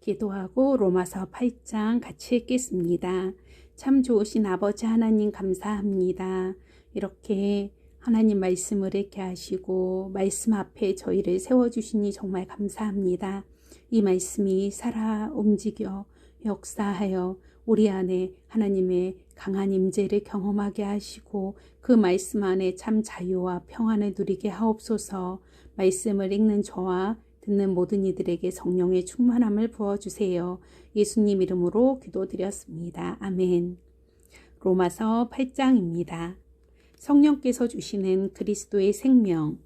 기도하고 로마서 8장 같이 읽겠습니다. 참 좋으신 아버지 하나님 감사합니다. 이렇게 하나님 말씀을 읽게 하시고 말씀 앞에 저희를 세워주시니 정말 감사합니다. 이 말씀이 살아 움직여 역사하여 우리 안에 하나님의 강한 임재를 경험하게 하시고 그 말씀 안에 참 자유와 평안을 누리게 하옵소서. 말씀을 읽는 저와 듣는 모든 이들에게 성령의 충만함을 부어주세요. 예수님 이름으로 기도드렸습니다. 아멘. 로마서 8장입니다. 성령께서 주시는 그리스도의 생명.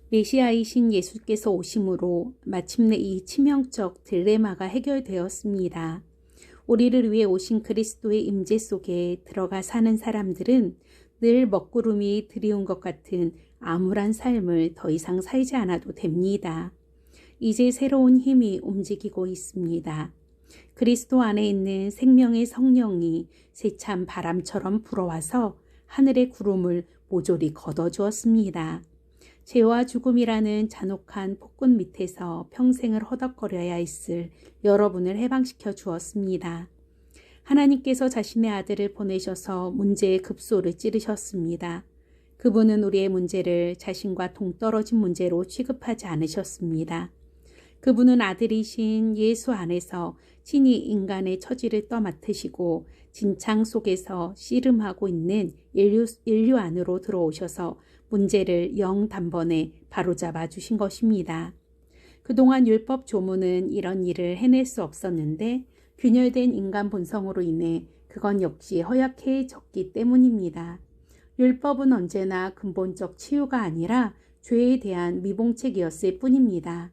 메시아이신 예수께서 오심으로 마침내 이 치명적 딜레마가 해결되었습니다. 우리를 위해 오신 그리스도의 임재 속에 들어가 사는 사람들은 늘 먹구름이 드리운 것 같은 암울한 삶을 더 이상 살지 않아도 됩니다. 이제 새로운 힘이 움직이고 있습니다. 그리스도 안에 있는 생명의 성령이 세찬 바람처럼 불어와서 하늘의 구름을 모조리 걷어주었습니다. 죄와 죽음이라는 잔혹한 폭군 밑에서 평생을 허덕거려야 했을 여러분을 해방시켜 주었습니다. 하나님께서 자신의 아들을 보내셔서 문제의 급소를 찌르셨습니다. 그분은 우리의 문제를 자신과 동떨어진 문제로 취급하지 않으셨습니다. 그분은 아들이신 예수 안에서 친히 인간의 처지를 떠맡으시고 진창 속에서 씨름하고 있는 인류 안으로 들어오셔서 문제를 영단번에 바로잡아 주신 것입니다. 그동안 율법 조문은 이런 일을 해낼 수 없었는데 균열된 인간 본성으로 인해 그건 역시 허약해졌기 때문입니다. 율법은 언제나 근본적 치유가 아니라 죄에 대한 미봉책이었을 뿐입니다.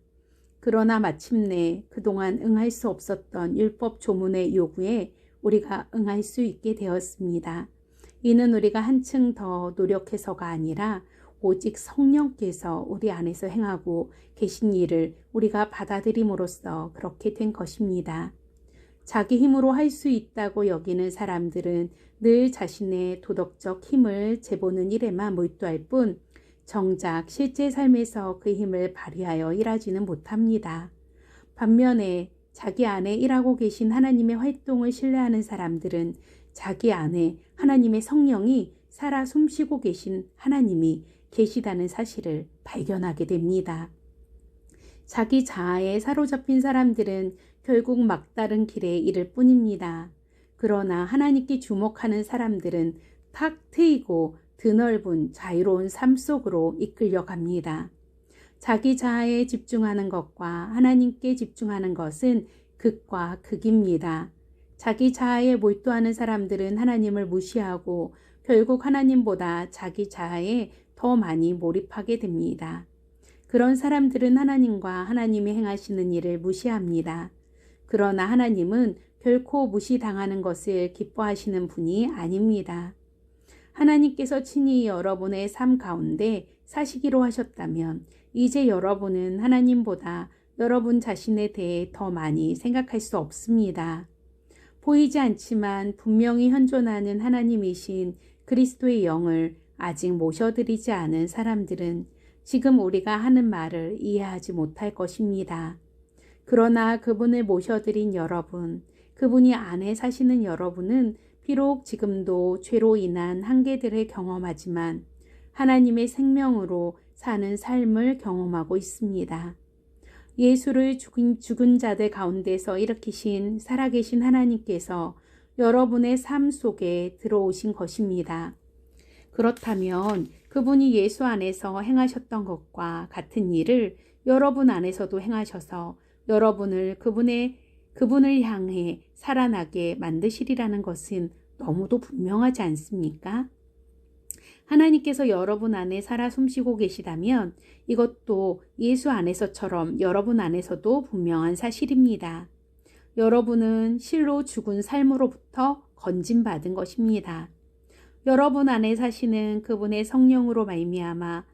그러나 마침내 그동안 응할 수 없었던 율법 조문의 요구에 우리가 응할 수 있게 되었습니다. 이는 우리가 한층 더 노력해서가 아니라 오직 성령께서 우리 안에서 행하고 계신 일을 우리가 받아들임으로써 그렇게 된 것입니다. 자기 힘으로 할 수 있다고 여기는 사람들은 늘 자신의 도덕적 힘을 재보는 일에만 몰두할 뿐 정작 실제 삶에서 그 힘을 발휘하여 일하지는 못합니다. 반면에 자기 안에 일하고 계신 하나님의 활동을 신뢰하는 사람들은 자기 안에 하나님의 성령이 살아 숨쉬고 계신 하나님이 계시다는 사실을 발견하게 됩니다. 자기 자아에 사로잡힌 사람들은 결국 막다른 길에 이를 뿐입니다. 그러나 하나님께 주목하는 사람들은 탁 트이고 드넓은 자유로운 삶 속으로 이끌려 갑니다. 자기 자아에 집중하는 것과 하나님께 집중하는 것은 극과 극입니다. 자기 자아에 몰두하는 사람들은 하나님을 무시하고 결국 하나님보다 자기 자아에 더 많이 몰입하게 됩니다. 그런 사람들은 하나님과 하나님이 행하시는 일을 무시합니다. 그러나 하나님은 결코 무시당하는 것을 기뻐하시는 분이 아닙니다. 하나님께서 친히 여러분의 삶 가운데 사시기로 하셨다면 이제 여러분은 하나님보다 여러분 자신에 대해 더 많이 생각할 수 없습니다. 보이지 않지만 분명히 현존하는 하나님이신 그리스도의 영을 아직 모셔드리지 않은 사람들은 지금 우리가 하는 말을 이해하지 못할 것입니다. 그러나 그분을 모셔드린 여러분, 그분이 안에 사시는 여러분은 비록 지금도 죄로 인한 한계들을 경험하지만 하나님의 생명으로 사는 삶을 경험하고 있습니다. 예수를 죽은 자들 가운데서 일으키신 살아계신 하나님께서 여러분의 삶 속에 들어오신 것입니다. 그렇다면 그분이 예수 안에서 행하셨던 것과 같은 일을 여러분 안에서도 행하셔서 여러분을 그분을 향해 살아나게 만드시리라는 것은 너무도 분명하지 않습니까? 하나님께서 여러분 안에 살아 숨쉬고 계시다면 이것도 예수 안에서처럼 여러분 안에서도 분명한 사실입니다. 여러분은 실로 죽은 삶으로부터 건진받은 것입니다. 여러분 안에 사시는 그분의 성령으로 말미암아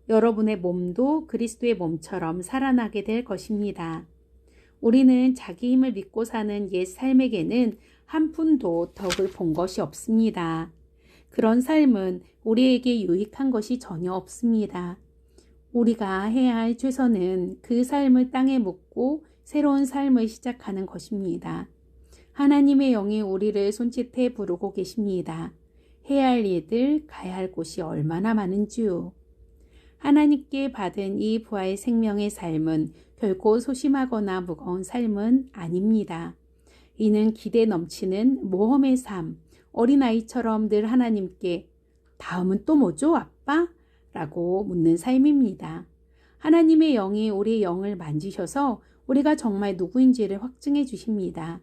여러분의 몸도 그리스도의 몸처럼 살아나게 될 것입니다. 우리는 자기 힘을 믿고 사는 옛 삶에게는 한 푼도 덕을 본 것이 없습니다. 그런 삶은 우리에게 유익한 것이 전혀 없습니다. 우리가 해야 할 최선은 그 삶을 땅에 묻고 새로운 삶을 시작하는 것입니다. 하나님의 영이 우리를 손짓해 부르고 계십니다. 해야 할 일들, 가야 할 곳이 얼마나 많은지요. 하나님께 받은 이 부활 생명의 삶은 결코 소심하거나 무거운 삶은 아닙니다. 이는 기대 넘치는 모험의 삶, 어린아이처럼 늘 하나님께 다음은 또 뭐죠, 아빠? 라고 묻는 삶입니다. 하나님의 영이 우리의 영을 만지셔서 우리가 정말 누구인지를 확증해 주십니다.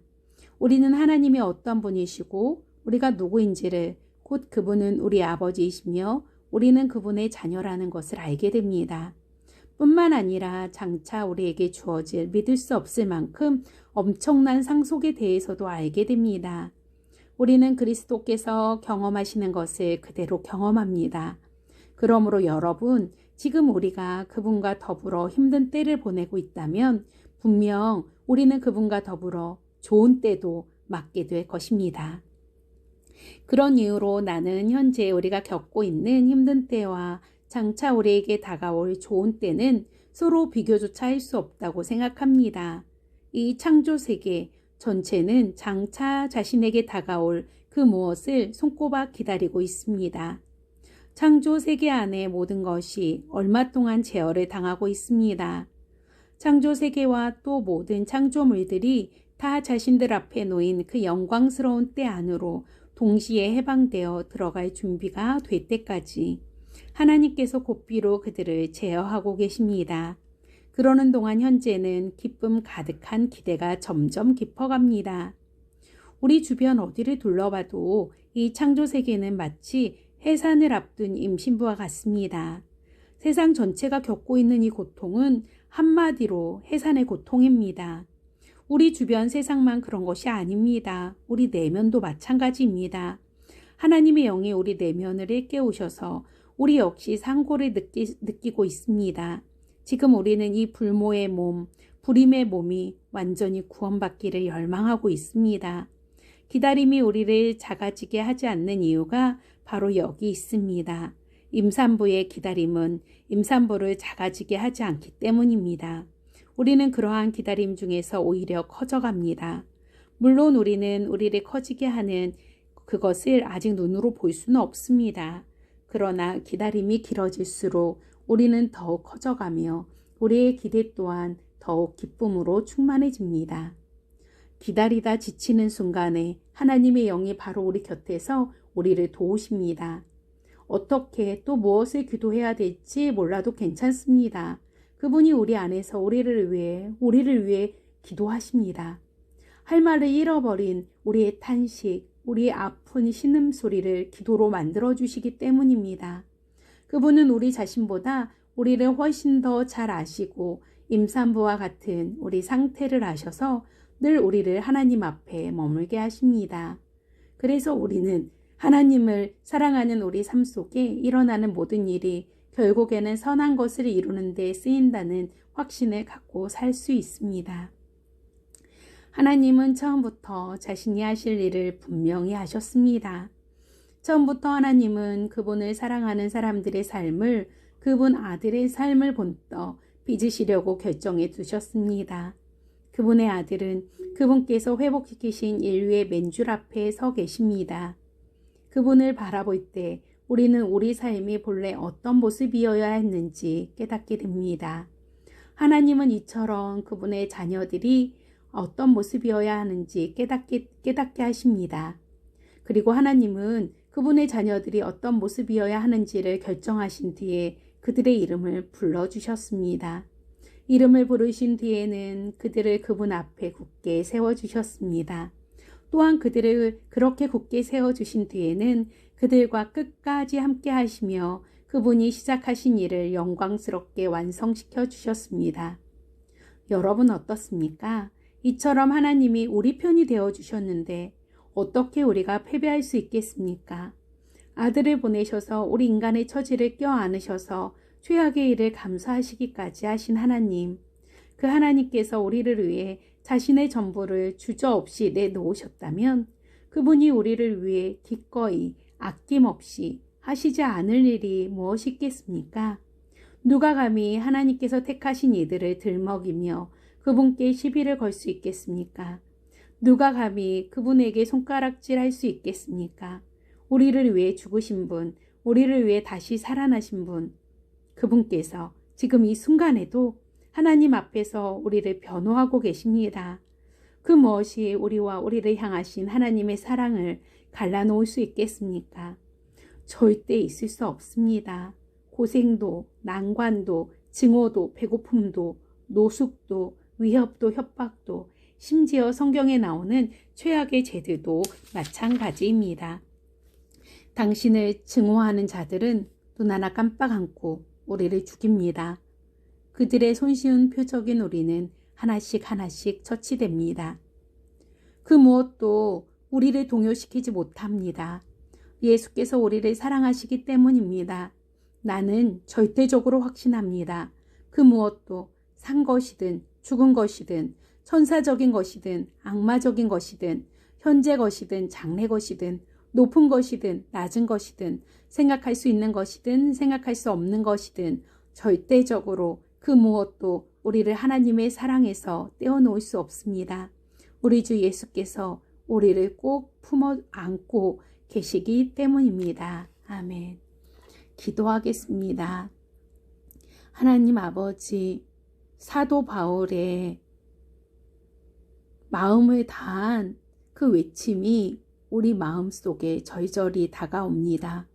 우리는 하나님이 어떤 분이시고 우리가 누구인지를, 곧 그분은 우리 아버지이시며 우리는 그분의 자녀라는 것을 알게 됩니다. 뿐만 아니라 장차 우리에게 주어질 믿을 수 없을 만큼 엄청난 상속에 대해서도 알게 됩니다. 우리는 그리스도께서 경험하시는 것을 그대로 경험합니다. 그러므로 여러분, 지금 우리가 그분과 더불어 힘든 때를 보내고 있다면 분명 우리는 그분과 더불어 좋은 때도 맞게 될 것입니다. 그런 이유로 나는 현재 우리가 겪고 있는 힘든 때와 장차 우리에게 다가올 좋은 때는 서로 비교조차 할 수 없다고 생각합니다. 이 창조 세계 전체는 장차 자신에게 다가올 그 무엇을 손꼽아 기다리고 있습니다. 창조 세계 안에 모든 것이 얼마 동안 제어를 당하고 있습니다. 창조 세계와 또 모든 창조물들이 다 자신들 앞에 놓인 그 영광스러운 때 안으로 동시에 해방되어 들어갈 준비가 될 때까지 하나님께서 고삐로 그들을 제어하고 계십니다. 그러는 동안 현재는 기쁨 가득한 기대가 점점 깊어갑니다. 우리 주변 어디를 둘러봐도 이 창조 세계는 마치 해산을 앞둔 임신부와 같습니다. 세상 전체가 겪고 있는 이 고통은 한마디로 해산의 고통입니다. 우리 주변 세상만 그런 것이 아닙니다. 우리 내면도 마찬가지입니다. 하나님의 영이 우리 내면을 일깨우셔서 우리 역시 상고를 느끼고 있습니다. 지금 우리는 이 불모의 몸, 불임의 몸이 완전히 구원받기를 열망하고 있습니다. 기다림이 우리를 작아지게 하지 않는 이유가 바로 여기 있습니다. 임산부의 기다림은 임산부를 작아지게 하지 않기 때문입니다. 우리는 그러한 기다림 중에서 오히려 커져갑니다. 물론 우리는 우리를 커지게 하는 그것을 아직 눈으로 볼 수는 없습니다. 그러나 기다림이 길어질수록 우리는 더욱 커져가며 우리의 기대 또한 더욱 기쁨으로 충만해집니다. 기다리다 지치는 순간에 하나님의 영이 바로 우리 곁에서 우리를 도우십니다. 어떻게 또 무엇을 기도해야 될지 몰라도 괜찮습니다. 그분이 우리 안에서 우리를 위해 기도하십니다. 할 말을 잃어버린 우리의 탄식, 우리의 아픈 신음소리를 기도로 만들어주시기 때문입니다. 그분은 우리 자신보다 우리를 훨씬 더 잘 아시고 임산부와 같은 우리 상태를 아셔서 늘 우리를 하나님 앞에 머물게 하십니다. 그래서 우리는 하나님을 사랑하는 우리 삶 속에 일어나는 모든 일이 결국에는 선한 것을 이루는 데 쓰인다는 확신을 갖고 살 수 있습니다. 하나님은 처음부터 자신이 하실 일을 분명히 하셨습니다. 처음부터 하나님은 그분을 사랑하는 사람들의 삶을 그분 아들의 삶을 본떠 빚으시려고 결정해 두셨습니다. 그분의 아들은 그분께서 회복시키신 인류의 맨줄 앞에 서 계십니다. 그분을 바라볼 때 우리는 우리 삶이 본래 어떤 모습이어야 했는지 깨닫게 됩니다. 하나님은 이처럼 그분의 자녀들이 어떤 모습이어야 하는지 깨닫게 하십니다. 그리고 하나님은 그분의 자녀들이 어떤 모습이어야 하는지를 결정하신 뒤에 그들의 이름을 불러주셨습니다. 이름을 부르신 뒤에는 그들을 그분 앞에 굳게 세워주셨습니다. 또한 그들을 그렇게 굳게 세워주신 뒤에는 그들과 끝까지 함께 하시며 그분이 시작하신 일을 영광스럽게 완성시켜 주셨습니다. 여러분 어떻습니까? 이처럼 하나님이 우리 편이 되어 주셨는데 어떻게 우리가 패배할 수 있겠습니까? 아들을 보내셔서 우리 인간의 처지를 껴안으셔서 죄악의 일을 감수하시기까지 하신 하나님, 그 하나님께서 우리를 위해 자신의 전부를 주저없이 내놓으셨다면 그분이 우리를 위해 기꺼이 아낌없이 하시지 않을 일이 무엇이 있겠습니까? 누가 감히 하나님께서 택하신 이들을 들먹이며 그분께 시비를 걸 수 있겠습니까? 누가 감히 그분에게 손가락질할 수 있겠습니까? 우리를 위해 죽으신 분, 우리를 위해 다시 살아나신 분, 그분께서 지금 이 순간에도 하나님 앞에서 우리를 변호하고 계십니다. 그 무엇이 우리와 우리를 향하신 하나님의 사랑을 갈라놓을 수 있겠습니까? 절대 있을 수 없습니다. 고생도, 난관도, 증오도, 배고픔도, 노숙도, 위협도, 협박도, 심지어 성경에 나오는 최악의 죄들도 마찬가지입니다. 당신을 증오하는 자들은 눈 하나 깜빡 않고 우리를 죽입니다. 그들의 손쉬운 표적인 우리는 하나씩 하나씩 처치됩니다. 그 무엇도 우리를 동요시키지 못합니다. 예수께서 우리를 사랑하시기 때문입니다. 나는 절대적으로 확신합니다. 그 무엇도 산 것이든 죽은 것이든 천사적인 것이든 악마적인 것이든 현재 것이든 장래 것이든 높은 것이든 낮은 것이든 생각할 수 있는 것이든 생각할 수 없는 것이든 절대적으로 그 무엇도 우리를 하나님의 사랑에서 떼어놓을 수 없습니다. 우리 주 예수께서 우리를 꼭 품어 안고 계시기 때문입니다. 아멘. 기도하겠습니다. 하나님 아버지, 사도 바울의 마음을 다한 그 외침이 우리 마음속에 절절히 다가옵니다.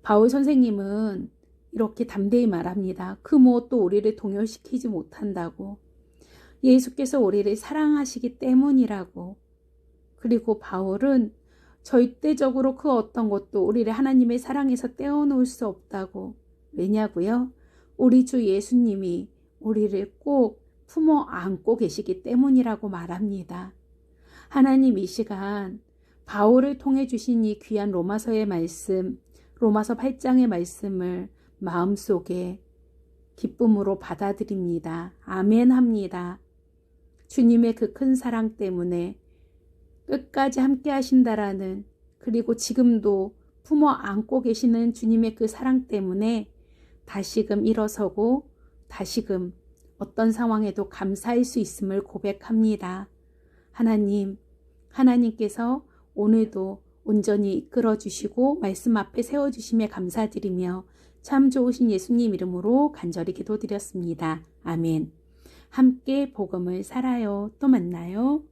바울 선생님은 이렇게 담대히 말합니다. 그 무엇도 우리를 동요시키지 못한다고. 예수께서 우리를 사랑하시기 때문이라고. 그리고 바울은 절대적으로 그 어떤 것도 우리를 하나님의 사랑에서 떼어놓을 수 없다고. 왜냐고요? 우리 주 예수님이 우리를 꼭 품어 안고 계시기 때문이라고 말합니다. 하나님 이 시간 바울을 통해 주신 이 귀한 로마서의 말씀, 로마서 8장의 말씀을 마음속에 기쁨으로 받아들입니다. 아멘 합니다. 주님의 그 큰 사랑 때문에 끝까지 함께 하신다라는, 그리고 지금도 품어 안고 계시는 주님의 그 사랑 때문에 다시금 일어서고 다시금 어떤 상황에도 감사할 수 있음을 고백합니다. 하나님께서 오늘도 온전히 이끌어 주시고 말씀 앞에 세워주심에 감사드리며 참 좋으신 예수님 이름으로 간절히 기도드렸습니다. 아멘. 함께 복음을 살아요. 또 만나요.